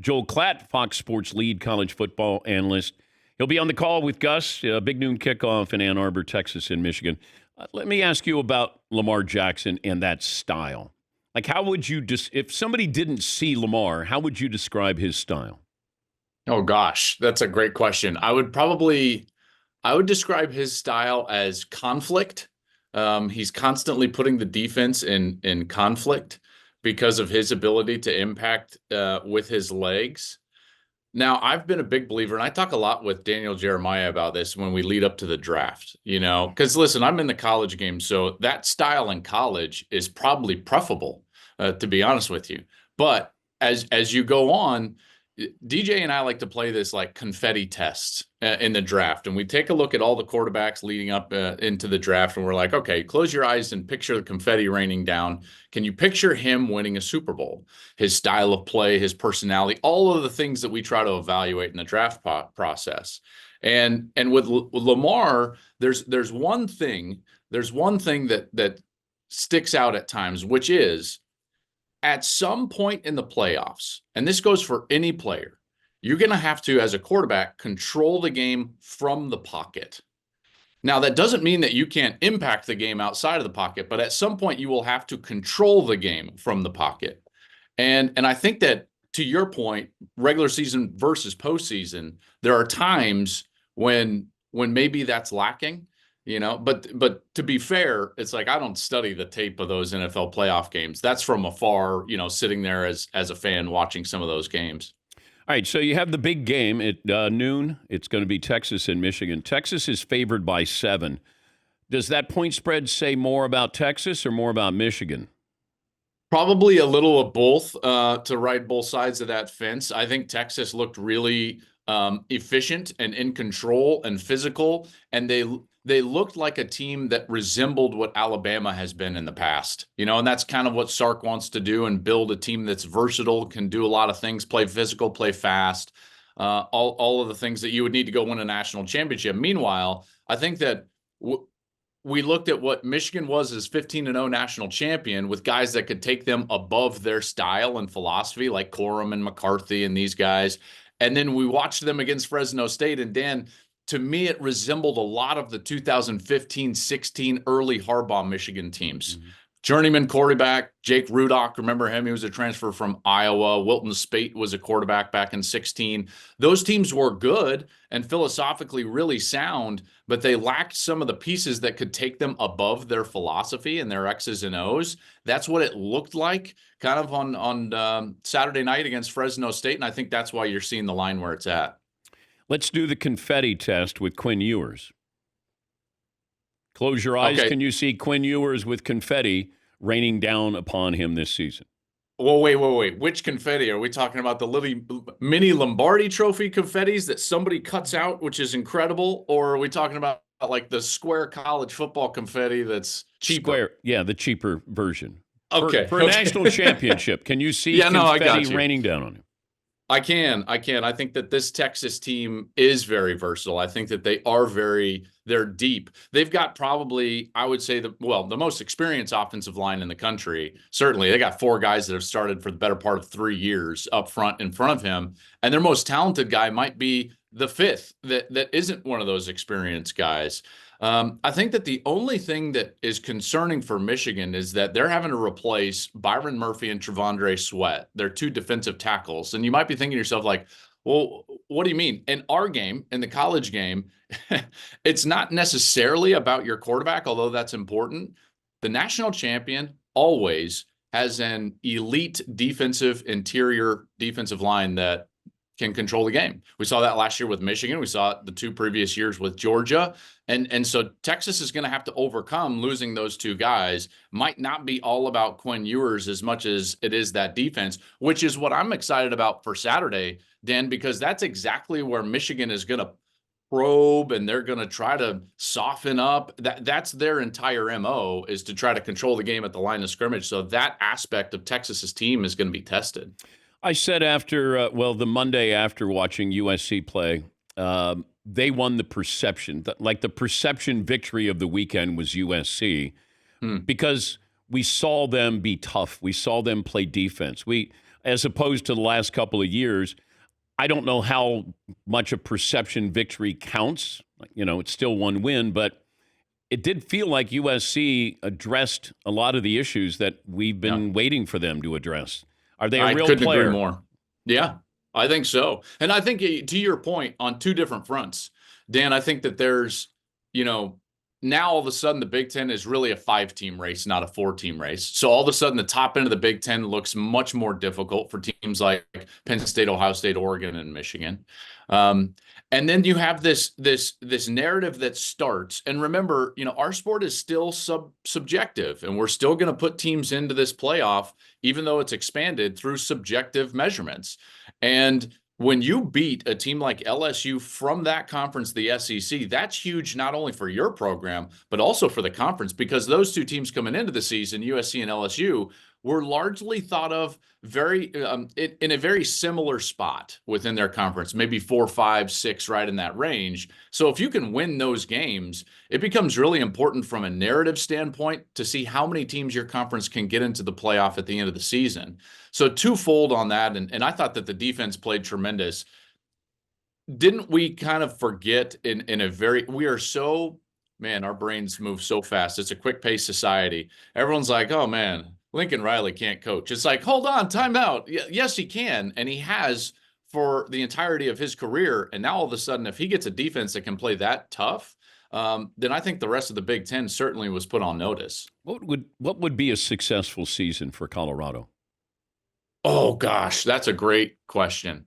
Joel Klatt, Fox Sports lead college football analyst. He'll be on the call with Gus, big noon kickoff in Ann Arbor, Texas, and Michigan. Let me ask you about Lamar Jackson and that style. Like, how would you, if somebody didn't see Lamar, how would you describe his style? Oh gosh, that's a great question. I would describe his style as conflict. He's constantly putting the defense in conflict because of his ability to impact with his legs. Now, I've been a big believer, and I talk a lot with Daniel Jeremiah about this when we lead up to the draft, because listen, I'm in the college game, so that style in college is probably preferable, to be honest with you. But as you go on, DJ and I like to play this like confetti test in the draft. And we take a look at all the quarterbacks leading up into the draft. And we're like, okay, close your eyes and picture the confetti raining down. Can you picture him winning a Super Bowl? His style of play, his personality, all of the things that we try to evaluate in the draft process. And with Lamar, there's one thing that sticks out at times, which is, at some point in the playoffs, and this goes for any player, you're going to have to, as a quarterback, control the game from the pocket. Now, that doesn't mean that you can't impact the game outside of the pocket, but at some point you will have to control the game from the pocket. And I think that, to your point, regular season versus postseason, there are times when maybe that's lacking. But to be fair, it's like I don't study the tape of those NFL playoff games. That's from afar, sitting there as a fan watching some of those games. All right, so you have the big game at noon. It's going to be Texas and Michigan. Texas is favored by 7. Does that point spread say more about Texas or more about Michigan? Probably a little of both, to ride both sides of that fence. I think Texas looked really efficient and in control and physical, and they looked like a team that resembled what Alabama has been in the past, and that's kind of what Sark wants to do, and build a team that's versatile, can do a lot of things, play physical, play fast, all of the things that you would need to go win a national championship. Meanwhile, I think that we looked at what Michigan was as 15-0 national champion, with guys that could take them above their style and philosophy, like Corum and McCarthy and these guys. And then we watched them against Fresno State. And Dan, to me, it resembled a lot of the 2015-16 early Harbaugh Michigan teams. Mm-hmm. Journeyman quarterback, Jake Rudock, remember him? He was a transfer from Iowa. Wilton Spate was a quarterback back in 16. Those teams were good and philosophically really sound, but they lacked some of the pieces that could take them above their philosophy and their X's and O's. That's what it looked like kind of on Saturday night against Fresno State, and I think that's why you're seeing the line where it's at. Let's do the confetti test with Quinn Ewers. Close your eyes. Okay. Can you see Quinn Ewers with confetti raining down upon him this season? Well, wait. Which confetti? Are we talking about the little mini Lombardi trophy confettis that somebody cuts out, which is incredible? Or are we talking about like the square college football confetti that's cheaper? Square, yeah, the cheaper version. Okay. For a national championship, can you see confetti raining down on him? I can. I think that this Texas team is very versatile. I think that they're deep. They've got probably, I would say, the most experienced offensive line in the country. Certainly, they got 4 guys that have started for the better part of 3 years up front in front of him. And their most talented guy might be the 5th that isn't one of those experienced guys. I think that the only thing that is concerning for Michigan is that they're having to replace Byron Murphy and Trevondre Sweat. They're 2 defensive tackles. And you might be thinking to yourself, like, well, what do you mean? In our game, in the college game, it's not necessarily about your quarterback, although that's important. The national champion always has an elite interior defensive line that can control the game. We saw that last year with Michigan. We saw it the 2 previous years with Georgia. And so Texas is going to have to overcome losing those 2 guys. Might not be all about Quinn Ewers as much as it is that defense, which is what I'm excited about for Saturday, Dan, because that's exactly where Michigan is going to probe, and they're going to try to soften up. That's their entire MO, is to try to control the game at the line of scrimmage. So that aspect of Texas's team is going to be tested. I said after, the Monday after watching USC play, they won the perception. Like the perception victory of the weekend was USC because we saw them be tough. We saw them play defense. as opposed to the last couple of years. I don't know how much a perception victory counts. It's still one win, but it did feel like USC addressed a lot of the issues that we've been waiting for them to address. Are they a real couldn't player? agree more. Yeah, I think so. And I think, to your point, on two different fronts, Dan, I think that there's, now all of a sudden the Big Ten is really a 5-team race, not a 4-team race. So all of a sudden the top end of the Big Ten looks much more difficult for teams like Penn State, Ohio State, Oregon, and Michigan. And then you have this narrative that starts. And remember, our sport is still subjective, and we're still going to put teams into this playoff, even though it's expanded through subjective measurements. And when you beat a team like LSU from that conference, the SEC, that's huge not only for your program, but also for the conference, because those two teams coming into the season, USC and LSU, were largely thought of in a very similar spot within their conference, maybe 4, 5, 6, right in that range. So if you can win those games, it becomes really important from a narrative standpoint to see how many teams your conference can get into the playoff at the end of the season. So twofold on that, and I thought that the defense played tremendous. Didn't we kind of forget we are so, man, our brains move so fast. It's a quick-paced society. Everyone's like, oh, man, Lincoln Riley can't coach. It's like, hold on, time out. Yes, he can, and he has for the entirety of his career. And now all of a sudden, if he gets a defense that can play that tough, then I think the rest of the Big Ten certainly was put on notice. What would be a successful season for Colorado? Oh, gosh, that's a great question.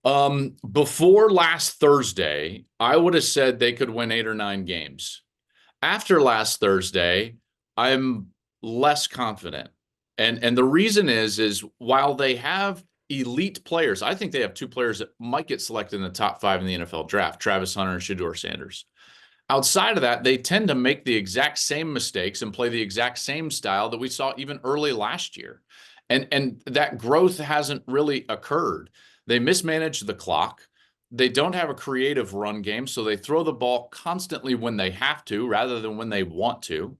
Before last Thursday, I would have said they could win 8 or 9 games. After last Thursday, I'm less confident. And the reason is while they have elite players, I think they have 2 players that might get selected in the top 5 in the NFL draft, Travis Hunter and Shedeur Sanders. Outside of that, they tend to make the exact same mistakes and play the exact same style that we saw even early last year. And that growth hasn't really occurred. They mismanage the clock. They don't have a creative run game, so they throw the ball constantly when they have to rather than when they want to.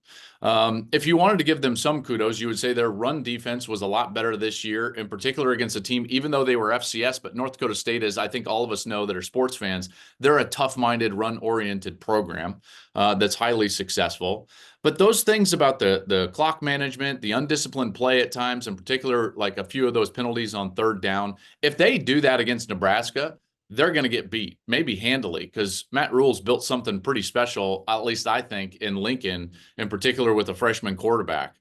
If you wanted to give them some kudos, you would say their run defense was a lot better this year, in particular against a team, even though they were FCS, but North Dakota State is, I think all of us know that are sports fans, they're a tough-minded, run-oriented program that's highly successful. But those things about the clock management, the undisciplined play at times, in particular, like a few of those penalties on 3rd down, if they do that against Nebraska, they're going to get beat, maybe handily, because Matt Rule's built something pretty special, at least I think, in Lincoln, in particular with a freshman quarterback.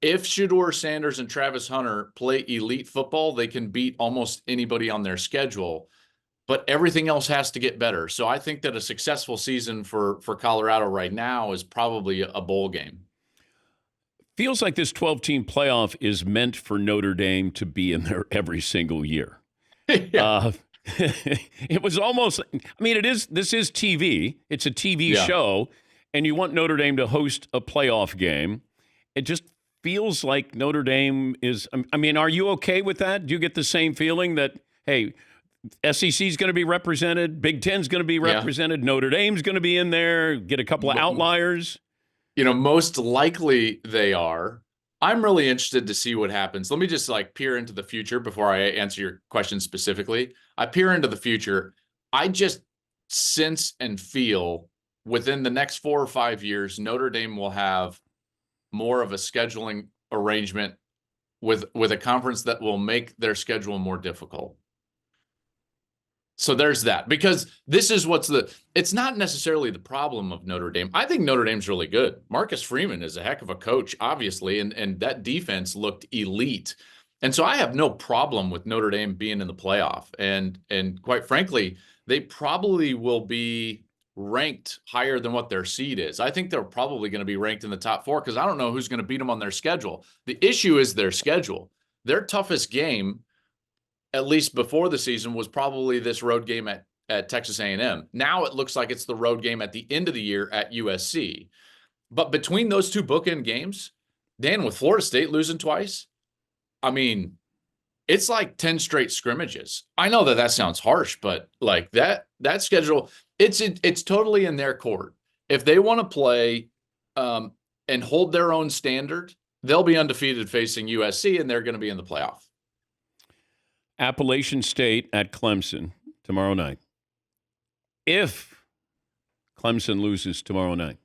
If Shedeur Sanders and Travis Hunter play elite football, they can beat almost anybody on their schedule, but everything else has to get better. So I think that a successful season for Colorado right now is probably a bowl game. Feels like this 12-team playoff is meant for Notre Dame to be in there every single year. Yeah. It was almost, this is TV. It's a TV show, and you want Notre Dame to host a playoff game. It just feels like Notre Dame is, are you okay with that? Do you get the same feeling that, hey, SEC's going to be represented, Big Ten's going to be represented, Notre Dame's going to be in there, get a couple of outliers? Most likely they are. I'm really interested to see what happens. Let me just peer into the future before I answer your question specifically. I peer into the future. I just sense and feel within the next 4 or 5 years, Notre Dame will have more of a scheduling arrangement with a conference that will make their schedule more difficult. So there's that, because this is it's not necessarily the problem of Notre Dame. I think Notre Dame's really good. Marcus Freeman is a heck of a coach, obviously, and that defense looked elite. And so I have no problem with Notre Dame being in the playoff. And quite frankly, they probably will be ranked higher than what their seed is. I think they're probably going to be ranked in the top 4 because I don't know who's going to beat them on their schedule. The issue is their schedule. Their toughest game, at least before the season, was probably this road game at Texas A&M. Now it looks like it's the road game at the end of the year at USC. But between those 2 bookend games, Dan, with Florida State losing twice, it's like 10 straight scrimmages. I know that sounds harsh, but that schedule, it's totally in their court. If they want to play and hold their own standard, they'll be undefeated facing USC, and they're going to be in the playoff. Appalachian State at Clemson tomorrow night. If Clemson loses tomorrow night.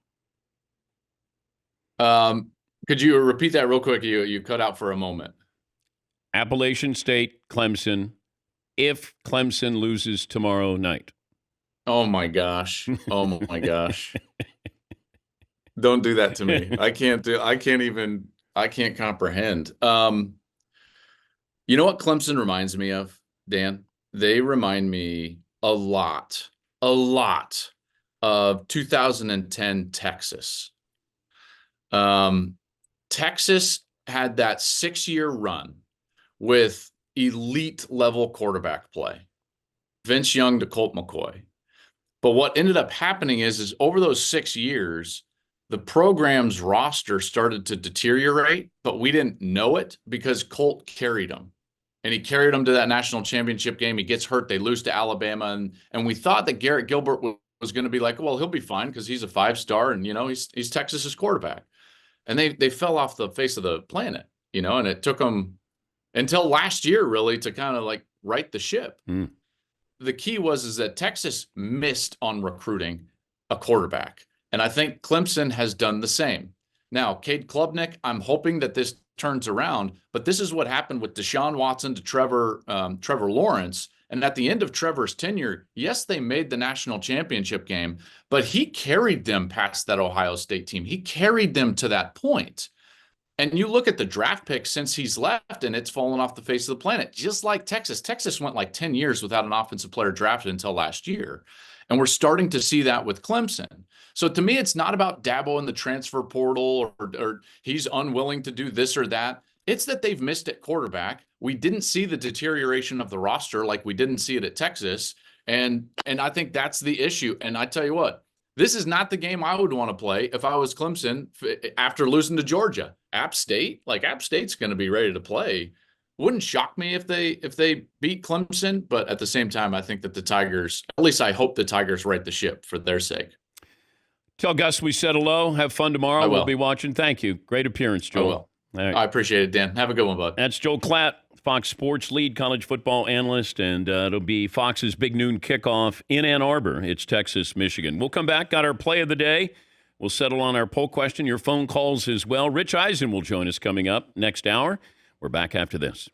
Could you repeat that real quick? You cut out for a moment. Appalachian State, Clemson, if Clemson loses tomorrow night. Oh, my gosh. Oh, my gosh. Don't do that to me. I can't comprehend. You know what Clemson reminds me of, Dan? They remind me a lot of 2010 Texas. Texas had that 6-year run with elite level quarterback play, Vince Young to Colt McCoy. But what ended up happening is over those 6 years, the program's roster started to deteriorate, but we didn't know it because Colt carried them. And he carried them to that national championship game. He gets hurt. They lose to Alabama. And we thought that Garrett Gilbert was going to be like, well, he'll be fine because he's a 5-star and, he's Texas's quarterback. And they fell off the face of the planet, and it took them until last year really to kind of like right the ship. The key is that Texas missed on recruiting a quarterback. And I think Clemson has done the same. Now, Cade Klubnik, I'm hoping that this turns around, but this is what happened with Deshaun Watson to Trevor Lawrence. And at the end of Trevor's tenure, yes, they made the national championship game, but he carried them past that Ohio State team. He carried them to that point. And you look at the draft picks since he's left, and it's fallen off the face of the planet, just like Texas. Texas went like 10 years without an offensive player drafted until last year. And we're starting to see that with Clemson. So to me, it's not about Dabo in the transfer portal or he's unwilling to do this or that. It's that they've missed at quarterback. We didn't see the deterioration of the roster like we didn't see it at Texas. And I think that's the issue. And I tell you what, this is not the game I would want to play if I was Clemson after losing to Georgia. App State's going to be ready to play. Wouldn't shock me if they beat Clemson, but at the same time, I think that the Tigers, at least I hope the Tigers right the ship for their sake. Tell Gus we said hello. Have fun tomorrow. We'll be watching. Thank you. Great appearance, Joel. I will. All right. I appreciate it, Dan. Have a good one, bud. That's Joel Klatt, Fox Sports lead college football analyst, and it'll be Fox's big noon kickoff in Ann Arbor. It's Texas, Michigan. We'll come back, got our play of the day. We'll settle on our poll question, your phone calls as well. Rich Eisen will join us coming up next hour. We're back after this.